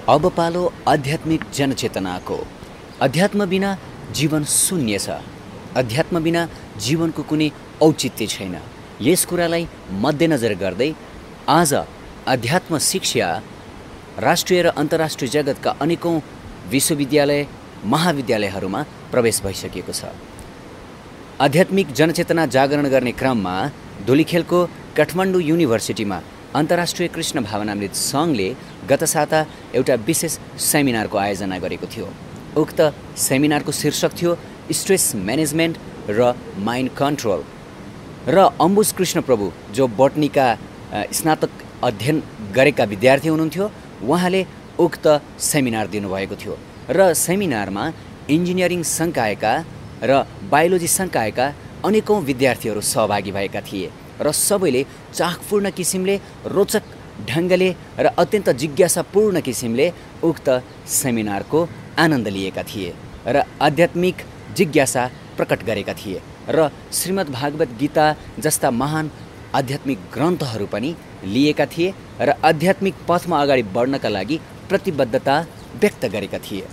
अब पालो आध्यात्मिक जनचेतनाको। अध्यात्म बिना जीवन शून्य छ। अध्यात्म बिना जीवनको कुनै औचित्य छैन। यस कुरालाई मध्यनजर गर्दै आज अध्यात्म शिक्षा राष्ट्रिय र अन्तर्राष्ट्रिय जगतका अनेकौं विश्वविद्यालय महाविद्यालयहरूमा प्रवेश भइसकेको छ। आध्यात्मिक जनचेतना जागरण गर्ने क्रममा धुलिखेलको काठमाडौँ युनिभर्सिटीमा अन्तर्राष्ट्रिय कृष्ण भावनामृत सङ्घले गत साता एउटा विशेष सेमिनारको आयोजना गरेको थियो। उक्त सेमिनारको शीर्षक थियो स्ट्रेस म्यानेजमेन्ट र माइन्ड कन्ट्रोल। र अम्बुज कृष्ण प्रभु जो बटनीका स्नातक अध्ययन गरेका विद्यार्थी हुनुहुन्थ्यो, उहाँले उक्त सेमिनार दिनुभएको थियो। र सेमिनारमा इन्जिनियरिङ संकायका र बायोलोजी संकायका अनेकौं विद्यार्थीहरू सहभागी भएका थिए र सबैले चाखपूर्ण किसिमले, रोचक ढङ्गले र अत्यन्त जिज्ञासापूर्ण किसिमले उक्त सेमिनारको आनन्द लिएका थिए र आध्यात्मिक जिज्ञासा प्रकट गरेका थिए र श्रीमद् भागवत गीता जस्ता महान आध्यात्मिक ग्रन्थहरू पनि लिएका थिए र आध्यात्मिक पथमा अगाडि बढ्नका लागि प्रतिबद्धता व्यक्त गरेका थिए।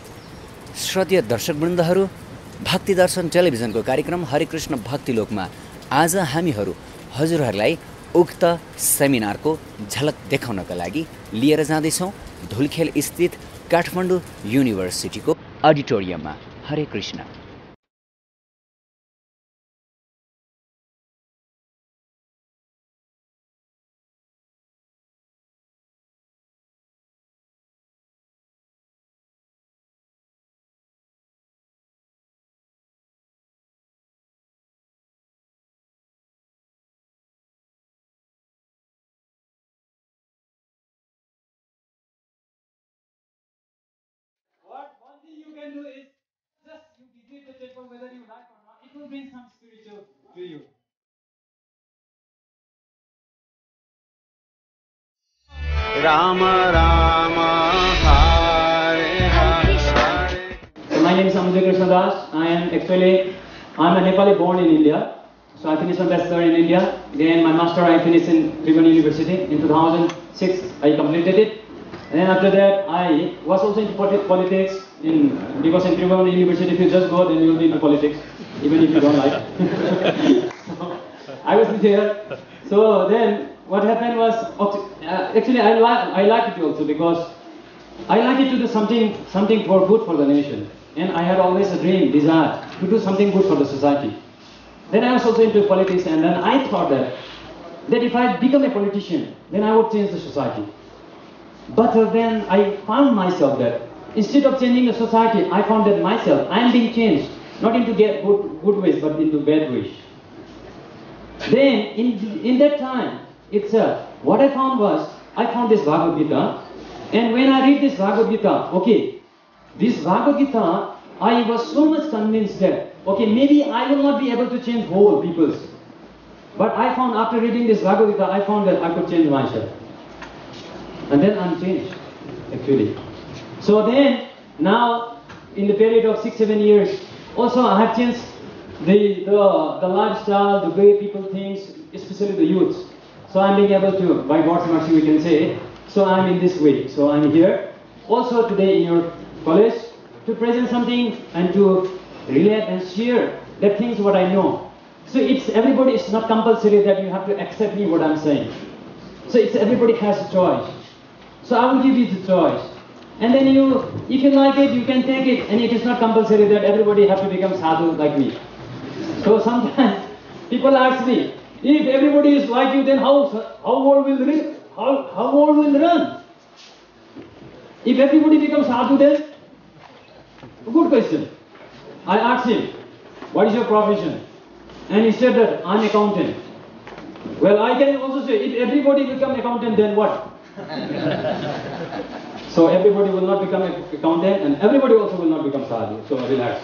श्रद्धेय दर्शकवृन्दहरू, भक्ति दर्शन टेलिभिजनको कार्यक्रम हरिकृष्ण भक्तिलोकमा आज हामीहरू हजुरहरूलाई उक्त सेमिनारको झलक देखाउनका लागि लिएर जाँदैछौँ धुलिखेल स्थित काठमाडौँ युनिभर्सिटीको अडिटोरियममा। हरे Krishna. One thing you can do is just you visit the temple whether you like or not. It will bring some spiritual to you. Rama Rama Hare Hare. So my name is Amujay Krishna Das. I'm a Nepali born in India. So I finished my bachelor in India. Then my master I finished in Tribhuvan University in 2006. I completed it. And then after that I was also into politics because in Tribhuvan University if you just go then you will be into politics even if you don't like. So I was there. So then what happened was actually I liked it also because I liked to do something for good for the nation, and I had always a dream, desire to do something good for the society. Then I was also into politics, and then I thought that if I become a politician, then I would change the society. But then I found myself that instead of changing the society, I found that myself I am being changed, not into good ways, but into bad ways. Then in that time itself, what I found was, I found this Bhagavad Gita, and when I read this Bhagavad Gita, this Bhagavad Gita, I was so much convinced that, maybe I will not be able to change whole peoples. But I found after reading this Bhagavad Gita, I found that I could change myself. And then I'm changed, actually. So then, now, in the period of 6-7 years, also I have changed the lifestyle, the way people think, especially the youths. So I'm being able to, by God's mercy we can say, so I'm in this way. So I'm here, also today in your college, to present something and to relate and share the things what I know. So everybody, it's not compulsory that you have to accept me what I'm saying. So everybody has a choice. So I will give you the choice. And then if you like it, you can take it. And it is not compulsory that everybody have to become sadhu like me. So sometimes people ask me, if everybody is like you, then how world will run? If everybody becomes sadhu, then? Good question. I asked him, what is your profession? And he said that I'm accountant. Well, I can also say, if everybody become accountant, then what? So everybody will not become an accountant, and everybody also will not become sadhu. So relax.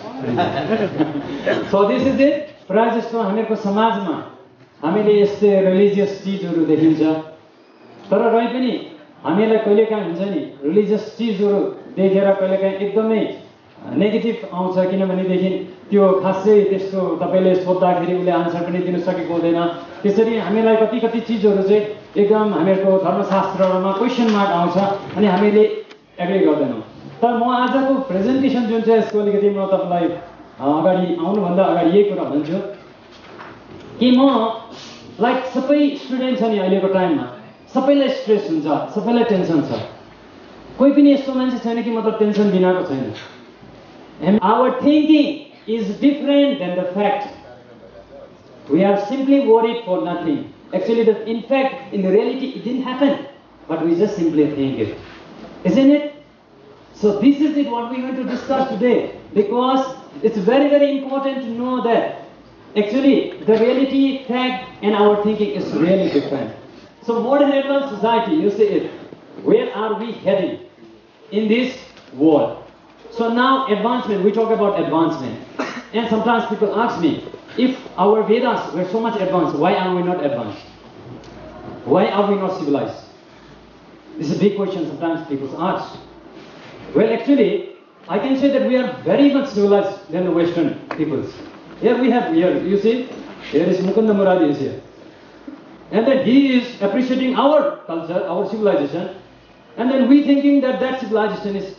So this is it. प्रायः जस्तो हामीहरूको समाजमा हामीले यस्तै religious चिजहरू देखिन्छ, तर रहे पनि हामीलाई कहिलेकाहीँ हुन्छ नि रिलिजियस चिजहरू देखेर कहिलेकाहीँ एकदमै नेगेटिभ आउँछ, किनभनेदेखि त्यो खासै त्यस्तो तपाईले सोध्दाखेरि उसले आन्सर पनि दिन सकेको हुँदैन। त्यसरी हामीलाई कति चिजहरू चाहिँ एकदम हामीहरूको धर्मशास्त्रहरूमा क्वेसन मार्क आउँछ, अनि हामीले एग्री गर्दैनौँ। तर म आजको प्रेजेन्टेसन जुन चाहिँ यसको अलिकति म तपाईँलाई अगाडि आउनुभन्दा अगाडि यही कुरा भन्छु कि म लाइक सबै स्टुडेन्ट छ नि अहिलेको टाइममा सबैलाई स्ट्रेस हुन्छ, सबैलाई टेन्सन छ। कोही पनि यस्तो मान्छे छैन कि मतलब टेन्सन बिनाको छैन। And our thinking is different than the fact. We are simply worried for nothing. Actually, in fact, in reality, it didn't happen, but we just simply think it. Isn't it? So this is it what we are going to discuss today, because it's very, very important to know that actually the reality, fact, and our thinking is really different. So modern advanced society, you see it. Where are we heading in this world? So now advancement, we talk about advancement. And sometimes people ask me, if our Vedas were so much advanced, why are we not advanced? Why are we not civilized? This is a big question sometimes people ask. Well, actually, I can say that we are very much civilized than the Western peoples. Here we have, you see, here is Mukunda Murali is here. And then he is appreciating our culture, our civilization. And then we thinking that that civilization is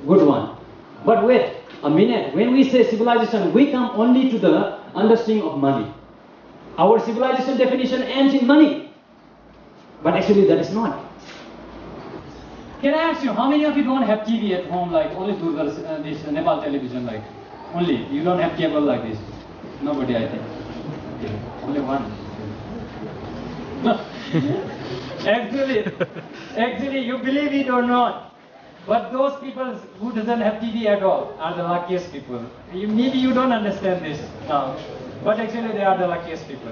good one. But wait a minute, when we say civilization, we come only to the understanding of money. Our civilization definition ends in money. But actually that is not. Can I ask you, how many of you don't have TV at home, like only this Nepal television, like only? You don't have cable like this? Nobody, I think. Okay. Only one. Actually, you believe it or not, but those people who doesn't have TV at all are the luckiest people. Maybe you don't understand this now, but actually they are the luckiest people.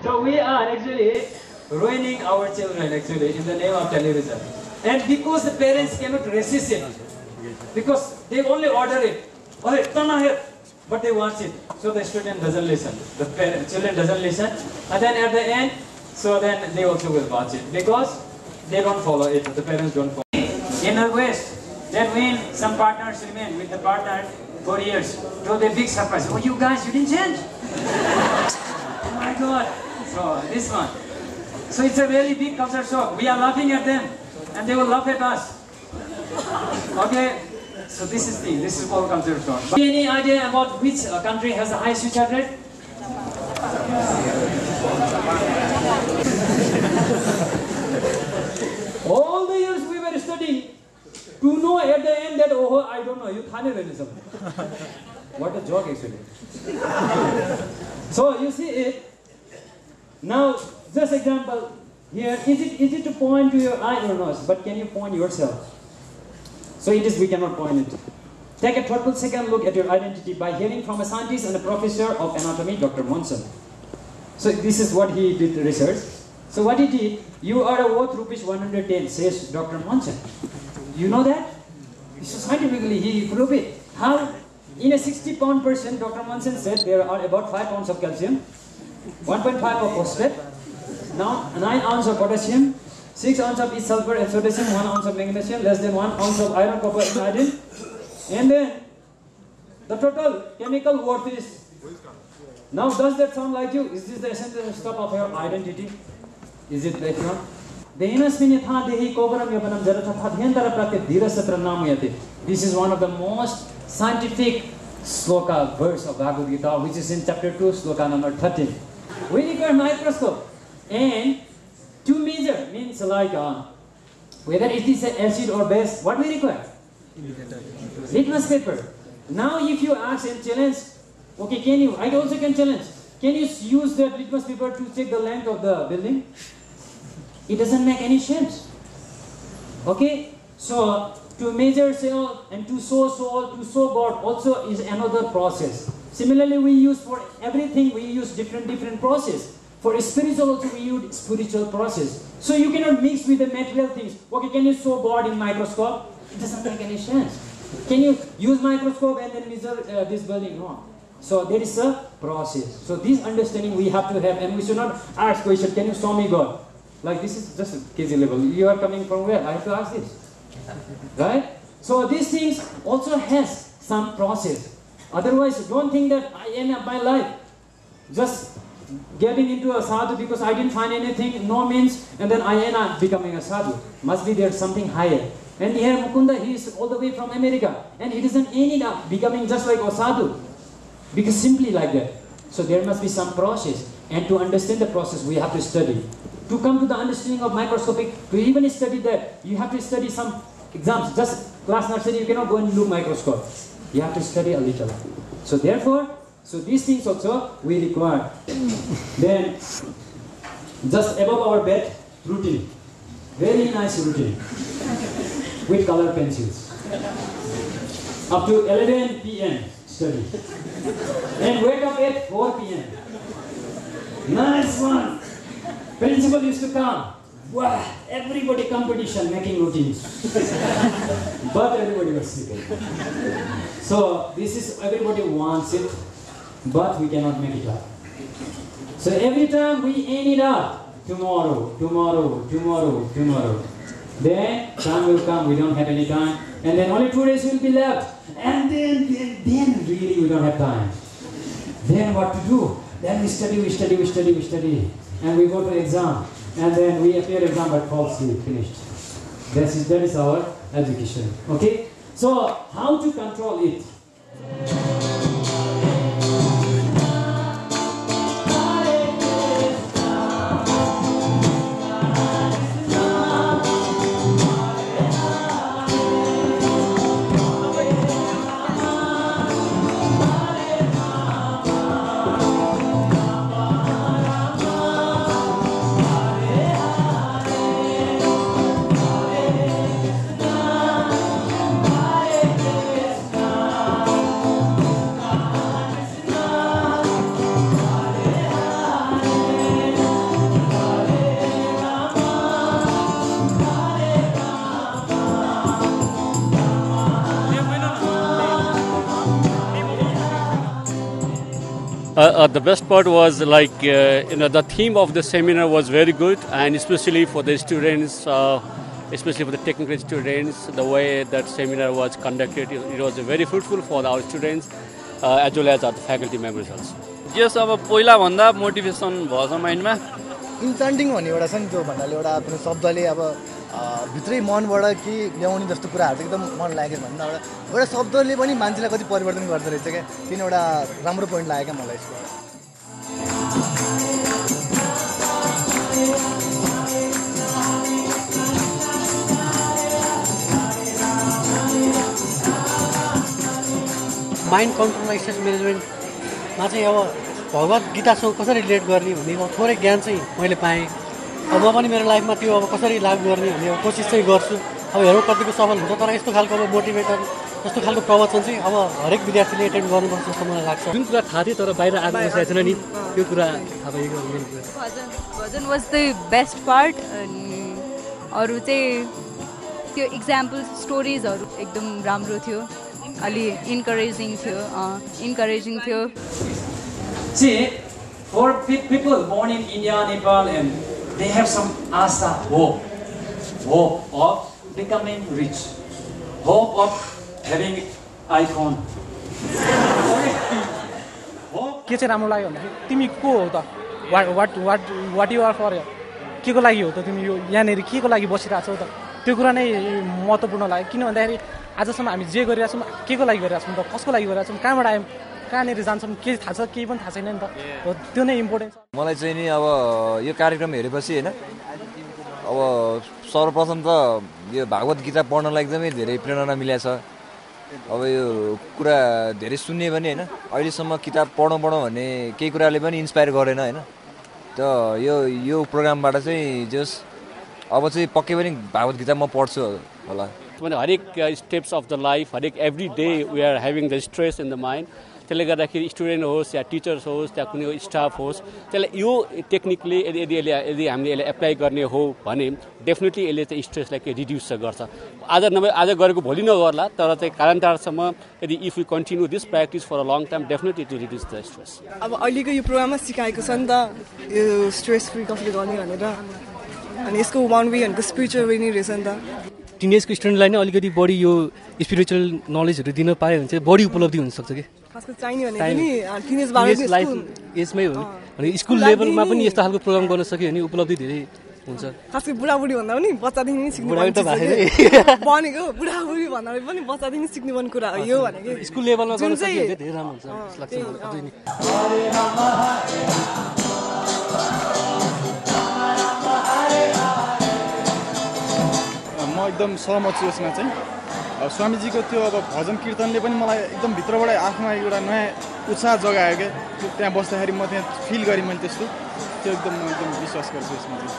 So we are actually ruining our children actually in the name of television. And because the parents cannot resist it, because they only order it, okay, turn on here, but they watch it. So the student doesn't listen, the children doesn't listen, and then at the end, so then they also will watch it because they don't follow it, the parents don't follow it. In the West, then when some partners remain with the partner for years, to the big surprise, oh you guys, you didn't change. Oh my God. So this one. So it's a really big culture shock. We are laughing at them and they will laugh at us. Okay? So this is thing, this is called culture shock. But any idea about which country has the highest suicide rate? All the years we were studying to know at the end that, oh, I don't know, you can't even something. What a joke actually. So you see it. Now, just example here, is it to point to your eye or nose? But can you point yourself? So it is, we cannot point it. Take a thoughtful second look at your identity by hearing from a scientist and a professor of anatomy, Dr. Monson. So this is what he did research. So what he did, you are worth rupees 110, says Dr. Monson. You know that? So scientifically he proved it. How? In a 60-pound person, Dr. Monson said there are about 5 pounds of calcium, 1.5 of phosphate, now 9 ounces of potassium, 6 ounces of each sulfur and potassium, 1 ounce of magnesium, less than 1 ounce of iron, copper and iodine. And then the total chemical worth is. Now does that sound like you? Is this the essential stuff of your identity? Is it that one? This is one of the most scientific sloka verse of Bhagavad Gita, which is in chapter 2, sloka number 13. We require microscope and to measure means like whether it is an acid or base. What we require? Litmus paper. Now if you ask and challenge, okay, can you? I also can challenge. Can you use that litmus paper to check the length of the building? It doesn't make any sense. Okay? So, to measure cell and to sow soul, to sow God also is another process. Similarly, we use for everything, we use different process. For spiritual also we use spiritual process. So you cannot mix with the material things. Okay, can you sow God in microscope? It doesn't make any sense. Can you use microscope and then measure this building? No. So there is a process. So this understanding we have to have, and we should not ask question, can you show me God? Like this is just a KG level. You are coming from where? I have to ask this. Right? So these things also has some process. Otherwise, don't think that I end up my life just getting into a sadhu because I didn't find anything, no means, and then I end up becoming a sadhu. Must be there's something higher. And here Mukunda, he is all the way from America, and he doesn't end up becoming just like a sadhu, because simply like that. So there must be some process, and to understand the process, we have to study. To come to the understanding of microscopic, to even study that, you have to study some exams. Just class nursery, you cannot go and look microscope. You have to study a little. So therefore, so these things also we require. Then, just above our bed, routine. Very nice routine. With color pencils. Up to 11 p.m. study. And wake up at 4 p.m. Nice one. Principal used to come. Wow, everybody competition making routines. But everybody was sleeping. So this is, everybody wants it, but we cannot make it up. So every time we end it up, tomorrow. Then time will come, we don't have any time. And then only 2 days will be left. And then really we don't have time. Then what to do? Then we study. And we go to exam. And then we appear exam but fall asleep, finished. That is our education. Okay? So how to control it? The best part was the theme of the seminar was very good, and especially for the students, especially for the technical students, the way that seminar was conducted, it was very fruitful for our students as well as our faculty members also. Yes, अब पहिला भन्दा motivation भएछ माइन्डमा इन्चान्टिङ भन्ने एउटा छ नि त्यो भन्नाले एउटा आफ्नो शब्दले अब भित्रै मनबाट के ल्याउने जस्तो कुराहरू चाहिँ एकदम मन लाग्यो भन्दा एउटा शब्दले पनि मान्छेलाई कति परिवर्तन गर्दो रहेछ क्या किन एउटा राम्रो पोइन्ट लाग्यो क्या मलाई यसको माइन्ड कन्ट्रोल एक्सर्साइज म्यानेजमेन्टमा चाहिँ अब भगवत गीतासँग कसरी रिलेट गर्ने भन्ने अब थोरै ज्ञान चाहिँ मैले पाएँ अब म पनि मेरो लाइफमा त्यो अब कसरी लागू गर्ने भन्ने अब कोसिस चाहिँ गर्छु अब हेरौँ कतिको सफल हुन्छ तर यस्तो खालको अब मोटिभेटर जस्तो खालको प्रवचन चाहिँ अब हरेक विद्यार्थीले एटेन्ड गर्नुपर्छ जस्तो मलाई लाग्छ जुन कुरा थाहा थियो तर बाहिर आएको छैन नि त्यो कुरा थाहा भएको भजन वाज द बेस्ट पार्ट अरू चाहिँ त्यो इक्जाम्पल स्टोरिजहरू एकदम राम्रो थियो अलि इन्करेजिङ थियो See, for people born in India, Nepal, and they have some asa, hope of becoming rich, hope of having iPhone. के चाहिँ राम्रो लाग्यो भन्दाखेरि तिमी को हो त वाट यु आर फर के को लागि हो त तिमी यो यहाँनिर के को लागि बसिरहेको छौ त त्यो कुरा नै महत्त्वपूर्ण लाग्यो किन भन्दाखेरि आजसम्म हामी जे गरिरहेछौँ के को लागि गरिरहेछौँ त कसको लागि गरिरहेछौँ कहाँबाट आयौँ कहाँनिर जान्छौँ के थाहा छ केही पनि थाहा छैन नि त त्यो नै इम्पोर्टेन्ट छ मलाई चाहिँ नि अब यो कार्यक्रम हेरेपछि होइन अब सर्वप्रथम त यो भागवत गीता पढ्नलाई एकदमै धेरै प्रेरणा मिलेको छ अब यो कुरा धेरै सुन्ने भने होइन अहिलेसम्म किताब पढौँ भन्ने केही कुराले पनि इन्सपायर गरेन होइन त यो प्रोग्रामबाट चाहिँ जस अब चाहिँ पक्कै पनि भागवत गीता म पढ्छु होला हरेक स्टेप्स अफ द लाइफ हरेक every day we are having the stress in the mind त्यसले गर्दाखेरि स्टुडेन्ट होस् या टिचर्स होस् या कुनै स्टाफ होस् त्यसलाई यो टेक्निकली यदि हामीले यसलाई एप्लाई गर्ने हो भने डेफिनेटली यसले चाहिँ स्ट्रेसलाई के रिड्युस गर्छ आज नभए आज गरेको भोलि नगर्ला तर चाहिँ कालान्तरसम्म यदि if you continue this practice for a long time definitely to reduce the stress अब अहिलेको यो प्रोग्राममा सिकाएको छ नि त यो स्ट्रेस फ्री कसरी गर्ने भनेर अनि यसको वान वे भनेको स्पिरिचुअल वे नै रहेछ नि त टिनेजको स्टुडेन्टलाई नै अलिकति बढी यो स्पिरिचुअल नलेजहरू दिन पायो भने चाहिँ बढी उपलब्धि हुनसक्छ कि खासमा चाहिने भनेको नि टिनेज लाइफ एजमै हो भने स्कुल लेभलमा पनि यस्तो खालको प्रोग्राम गर्न सक्यो भने उपलब्धि धेरै हुन्छ खास गरी बुढाबुढी भन्दा पनि बच्चादेखि नै सिक्नु बुढाबुढी त भनेको बुढाबुढी भन्दा पनि बच्चादेखि सिक्नुपर्ने कुरा हो यो भनेको स्कुल लेभलमा गर्न सकियो भने धेरै राम्रो हुन्छ जस्तो लाग्छ मलाई अझै नि। म एकदम सहमत छु यसमा चाहिँ। स्वामीजीको त्यो अब भजन कीर्तनले पनि मलाई एकदम भित्रबाट आफूमा एउटा नयाँ उत्साह जगायो क्या। त्यहाँ बस्दाखेरि म त्यहाँ फिल गरेँ मैले त्यस्तो। त्यो एकदम म एकदम विश्वास गर्छु यसमा चाहिँ।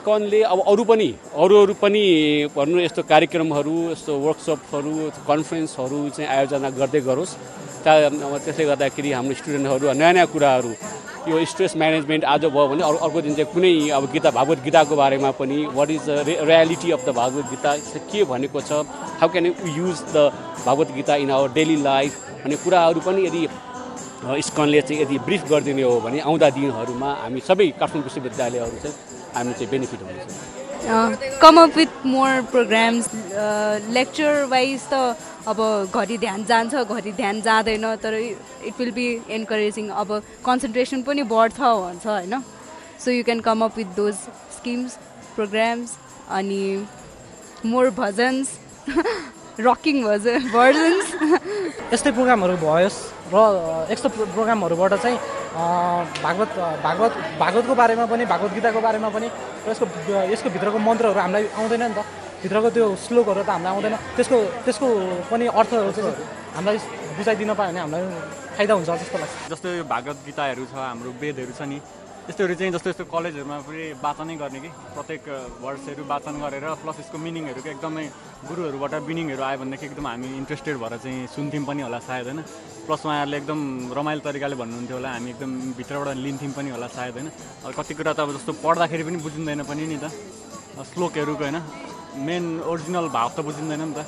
इस्कनले अब अरू पनि भन्नु यस्तो कार्यक्रमहरू यस्तो वर्कसपहरू कन्फरेन्सहरू चाहिँ आयोजना गर्दै गरोस्। त्यसले गर्दाखेरि हाम्रो स्टुडेन्टहरू नयाँ नयाँ कुराहरू यो स्ट्रेस म्यानेजमेन्ट आज भयो भने अर्को दिन चाहिँ कुनै अब भागवत गीताको बारेमा पनि what is the reality of the Bhagavad Gita के भनेको छ, how can you use the Bhagavad Gita in our daily life भन्ने कुराहरू पनि यदि इस्कनले चाहिँ यदि ब्रिफ गरिदिने हो भने आउँदा दिनहरूमा हामी सबै काठमाडौँ विश्वविद्यालयहरू चाहिँ हामी चाहिँ बेनिफिट हुनेछ। Come up with more programs lecture wise त अब घरि ध्यान जान्छ घरि ध्यान जाँदैन, तर इट विल बी एन्करेजिङ। अब कन्सन्ट्रेसन पनि बढ्छ भन्छ होइन। So you can come up with those schemes programs अनि मोर भजन्स रकिङ भर्जन्स यस्तै प्रोग्रामहरू भयोस् र यस्तो प्रोग्रामहरूबाट चाहिँ भागवतको बारेमा पनि भागवत गीताको बारेमा पनि र यसको भित्रको मन्त्रहरू हामीलाई आउँदैन नि त, भित्रको त्यो श्लोकहरू त हामीलाई आउँदैन, त्यसको पनि अर्थहरू चाहिँ हामीलाई बुझाइदिन पायो भने हामीलाई फाइदा हुन्छ जस्तो लाग्छ। जस्तो यो भागवत गीताहरू छ हाम्रो वेदहरू छ नि त्यस्तोहरू चाहिँ जस्तो कलेजहरूमा पनि वाचनै गर्ने कि प्रत्येक वर्ड्सहरू वाचन गरेर प्लस यसको मिनिङहरूको एकदमै गुरुहरूबाट मिनिङहरू आयो भनेदेखि एकदम हामी इन्ट्रेस्टेड भएर चाहिँ सुन्थ्यौँ पनि होला सायद होइन। प्लस उहाँहरूले एकदम रमाइलो तरिकाले भन्नुहुन्थ्यो होला, हामी एकदम भित्रबाट लिन्थ्यौँ पनि होला सायद होइन। कति कुरा त अब जस्तो पढ्दाखेरि पनि बुझिँदैन पनि नि त श्लोकहरूको होइन, मेन ओरिजिनल भाव त बुझिँदैन नि त,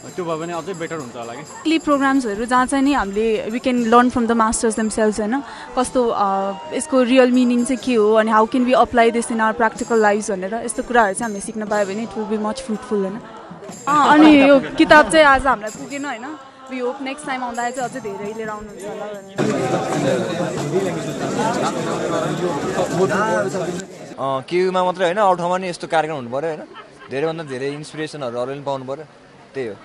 त्यो भयो भने अझै बेटर हुन्छ होला कि। प्रोग्राम्सहरू जहाँ चाहिँ नि हामीले we can learn from the masters themselves होइन, कस्तो यसको रियल मिनिङ चाहिँ के हो अनि how can we apply this in our practical life भनेर यस्तो कुराहरू चाहिँ हामीले सिक्न पायो भने it will be much fruitful होइन। अनि यो किताब चाहिँ आज हामीलाई पुगेन होइन, वी होप नेक्स्ट टाइम आउँदाखेरि चाहिँ अझै धेरै लिएर आउनुहुन्छ होला। केयुमा मात्रै होइन अरू ठाउँमा नि यस्तो कार्यक्रम हुनु पऱ्यो होइन, धेरैभन्दा धेरै इन्सपिरेसनहरू अरूले पनि पाउनु पऱ्यो, त्यही हो।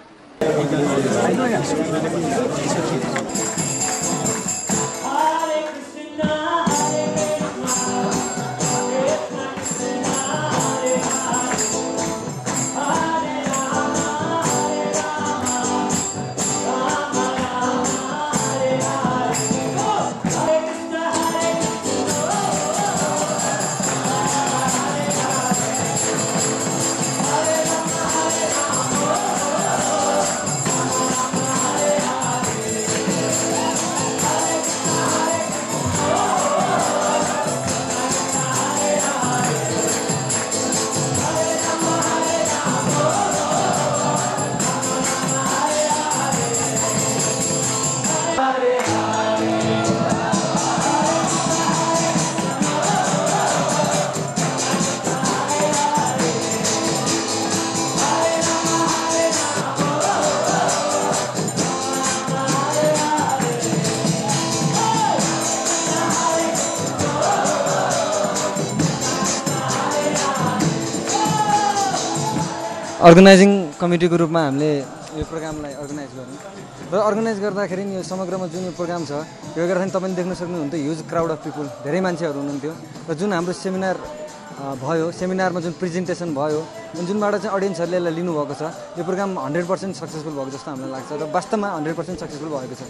अर्गनाइजिङ कमिटीको रूपमा हामीले यो प्रोग्रामलाई अर्गनाइज गर्यौँ र अर्गनाइज गर्दाखेरि यो समग्रमा जुन यो प्रोग्राम छ यो गर्दाखेरि तपाईँले देख्न सक्नुहुन्थ्यो ह्युज क्राउड अफ पिपुल, धेरै मान्छेहरू हुनुहुन्थ्यो र जुन हाम्रो सेमिनार भयो, सेमिनारमा जुन प्रेजेन्टेसन भयो जुनबाट चाहिँ अडियन्सहरूले यसलाई लिनुभएको छ, यो प्रोग्राम 100% सक्सेसफुल भएको जस्तो हामीलाई लाग्छ र वास्तवमा 100% सक्सेसफुल भएको छ।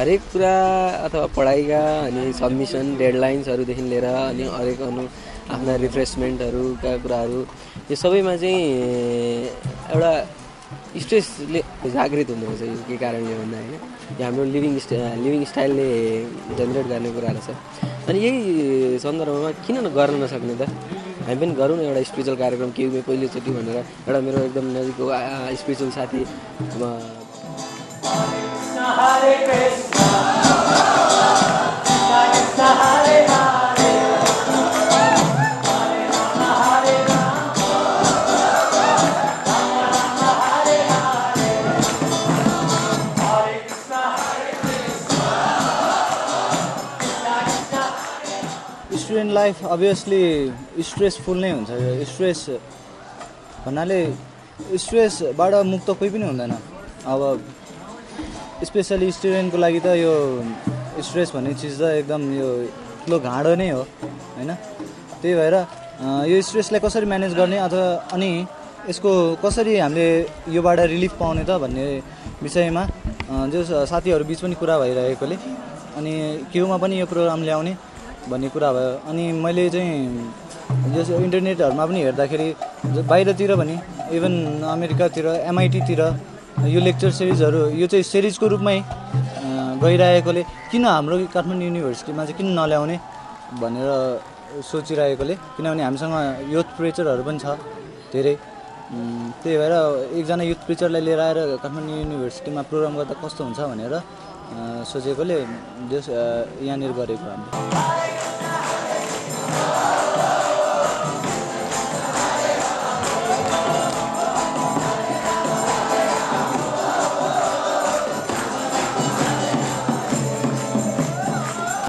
हरेक कुरा अथवा पढाइका अनि सबमिसन डेडलाइन्सहरूदेखि लिएर अनि हरेक आफ्ना रिफ्रेसमेन्टहरूका कुराहरू यो सबैमा चाहिँ एउटा स्ट्रेसले जागृत हुँदो रहेछ। यो के कारणले भन्दा होइन यो हाम्रो लिभिङ स्टाइलले जेनेरेट गर्ने कुराहरू छ। अनि यही सन्दर्भमा किन गर्न नसक्ने त हामी पनि गरौँ न एउटा स्पिरिचुअल कार्यक्रम केयुमा पहिलोचोटि भनेर एउटा मेरो एकदम नजिकको स्पिरिचुअल साथी स्टुडेन्ट लाइफ अभियसली स्ट्रेसफुल नै हुन्छ। स्ट्रेस भन्नाले स्ट्रेसबाट मुक्त कोही पनि हुँदैन। अब स्पेसली स्टुडेन्टको लागि त यो स्ट्रेस भन्ने चिज त एकदम यो ठुलो घाँडो नै हो होइन। त्यही भएर यो स्ट्रेसलाई कसरी म्यानेज गर्ने अथवा अनि यसको कसरी हामीले योबाट रिलिफ पाउने त भन्ने विषयमा जो साथीहरू बिच पनि कुरा भइरहेकोले अनि केयुमा पनि यो प्रोग्राम ल्याउने भन्ने कुरा भयो। अनि मैले चाहिँ जस्तो इन्टरनेटहरूमा पनि हेर्दाखेरि बाहिरतिर पनि इभन अमेरिकातिर MIT-तिर यो लेक्चर सिरिजहरू यो चाहिँ सिरिजको रूपमै गइरहेकोले किन हाम्रो काठमाडौँ युनिभर्सिटीमा चाहिँ किन नल्याउने भनेर सोचिरहेकोले, किनभने हामीसँग युथ प्रेचरहरू पनि छ धेरै। त्यही भएर एकजना युथ प्रेचरलाई लिएर आएर काठमाडौँ युनिभर्सिटीमा प्रोग्राम गर्दा कस्तो हुन्छ भनेर सोचेकोले यहाँनिर गरेको हामीले।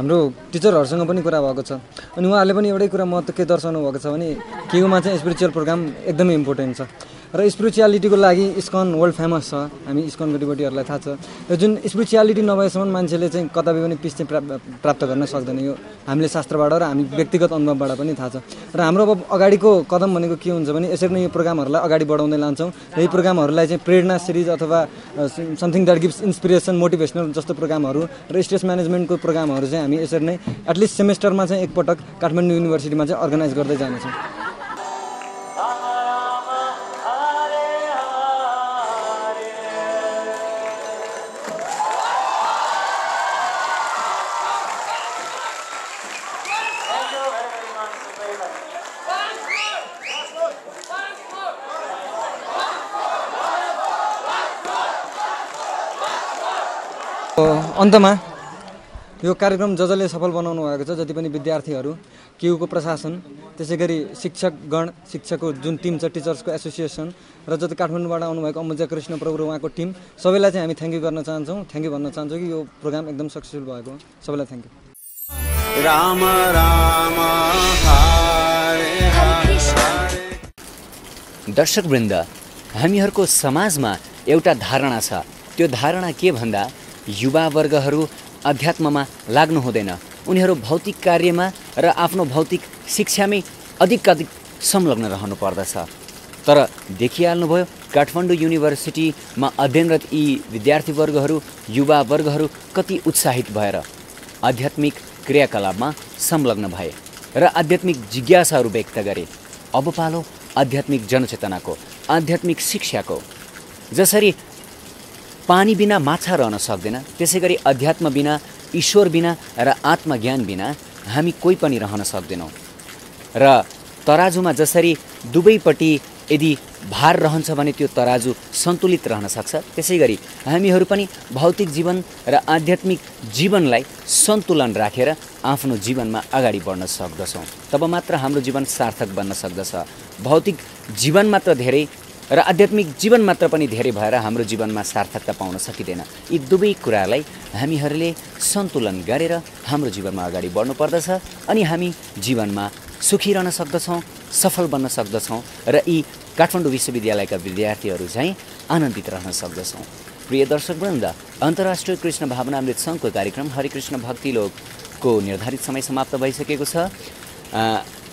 हाम्रो टिचरहरूसँग पनि कुरा भएको छ अनि उहाँहरूले पनि एउटै कुरा महत्त्व के दर्शाउनु भएको छ भने केयुमा चाहिँ स्पिरिचुअल प्रोग्राम एकदमै इम्पोर्टेन्ट छ र स्पिरिचुअलिटीको लागि इस्कन वर्ल्ड फेमस छ। हामी इस्कन गतिविधिहरूलाई थाहा छ। र जुन स्पिरिचुअलिटी नभएसम्म मान्छेले चाहिँ कतै पनि पिस चाहिँ प्राप्त गर्न सक्दैन। यो हामीले शास्त्रबाट र हामी व्यक्तिगत अनुभवबाट पनि थाहा छ। र हाम्रो अब अगाडिको कदम भनेको के हुन्छ भने यसरी नै यो प्रोग्रामहरूलाई अगाडि बढाउँदै लान्छौँ र यी प्रोग्रामहरूलाई चाहिँ प्रेरणा सिरिज अथवा something that gives inspiration motivational जस्तो प्रोग्रामहरू र स्ट्रेस म्यानेजमेन्टको प्रोग्रामहरू चाहिँ हामी यसरी नै एटलिस्ट सेमेस्टरमा चाहिँ एकपटक काठमाडौँ युनिभर्सिटीमा चाहिँ अर्गनाइज गर्दै जानेछौँ। अन्तमा यो कार्यक्रम जसले सफल बनाउनु भएको छ, जति पनि विद्यार्थीहरू, केयुको प्रशासन, त्यसै गरी शिक्षकगण, शिक्षकको जुन टिम छ, टिचर्सको एसोसिएसन र जति काठमाडौँबाट आउनुभएको अम्बुजा कृष्ण प्रभु र उहाँको टिम, सबैलाई चाहिँ हामी थ्याङ्क यू गर्न चाहन्छौँ। थ्याङ्क यू भन्न चाहन्छौँ कि यो प्रोग्राम एकदम सक्सेसफुल भएको हो। सबैलाई थ्याङ्क यू। राम राम हरे हरे। दर्शकवृन्द, हामीहरूको समाजमा एउटा धारणा छ। त्यो धारणा के भन्दा युवावर्गहरू अध्यात्ममा लाग्नु हुँदैन, उनीहरू भौतिक कार्यमा र आफ्नो भौतिक शिक्षामै अधिक संलग्न रहनु पर्दछ। तर देखिहाल्नुभयो काठमाडौँ युनिभर्सिटीमा अध्ययनरत यी विद्यार्थीवर्गहरू, युवावर्गहरू कति उत्साहित भएर आध्यात्मिक क्रियाकलापमा संलग्न भए र आध्यात्मिक जिज्ञासाहरू व्यक्त गरे। अब पालो आध्यात्मिक जनचेतनाको, आध्यात्मिक शिक्षाको। जसरी पानी बिना माछा रहन सक्दैन, त्यसै गरी अध्यात्म बिना, ईश्वर बिना र आत्मज्ञान बिना हामी कोही पनि रहन सक्दैनौँ। र तराजुमा जसरी दुवैपट्टि यदि भार रहन्छ भने त्यो तराजु सन्तुलित रहन सक्छ, त्यसै गरी हामीहरू पनि भौतिक जीवन र आध्यात्मिक जीवनलाई सन्तुलन राखेर आफ्नो जीवनमा अगाडि बढ्न सक्दछौँ। तब मात्र हाम्रो जीवन सार्थक बन्न सक्दछ। भौतिक जीवन मात्र धेरै र आध्यात्मिक जीवन मात्र पनि धेरै भएर हाम्रो जीवनमा सार्थकता पाउन सकिँदैन। यी दुवै कुरालाई हामीहरूले सन्तुलन गरेर हाम्रो जीवनमा अगाडि बढ्नु पर्दछ अनि हामी जीवनमा सुखी रहन सक्दछौँ, सफल बन्न सक्दछौँ र यी काठमाडौँ विश्वविद्यालयका विद्यार्थीहरू चाहिँ आनन्दित रहन सक्दछौँ। प्रिय दर्शकवृन्द, अन्तर्राष्ट्रिय कृष्ण भावनामृत सङ्घको कार्यक्रम हरिकृष्ण भक्तिलोकको निर्धारित समय समाप्त भइसकेको छ।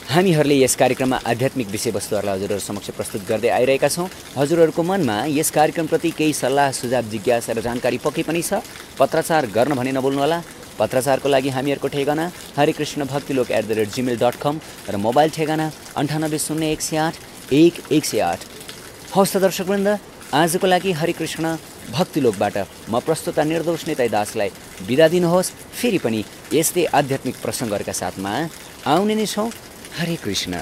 हामीहरूले यस कार्यक्रममा आध्यात्मिक विषयवस्तुहरूलाई हजुरहरू समक्ष प्रस्तुत गर्दै आइरहेका छौँ। हजुरहरूको मनमा यस कार्यक्रमप्रति केही सल्लाह, सुझाव, जिज्ञासा र जानकारी पक्कै पनि छ। पत्राचार गर्न भने नभुल्नुहोला। पत्राचारको लागि हामीहरूको ठेगाना harikrishnaBhaktilok@gmail.com र मोबाइल ठेगाना 9801081108। हवस् त दर्शकवृन्द, आजको लागि हरिकृष्ण भक्तिलोकबाट म प्रस्तुता निर्दोष नेताई दासलाई बिदा दिनुहोस्। फेरि पनि यस्तै आध्यात्मिक प्रसङ्गहरूका साथमा आउने नै छौँ। हरे कृष्ण।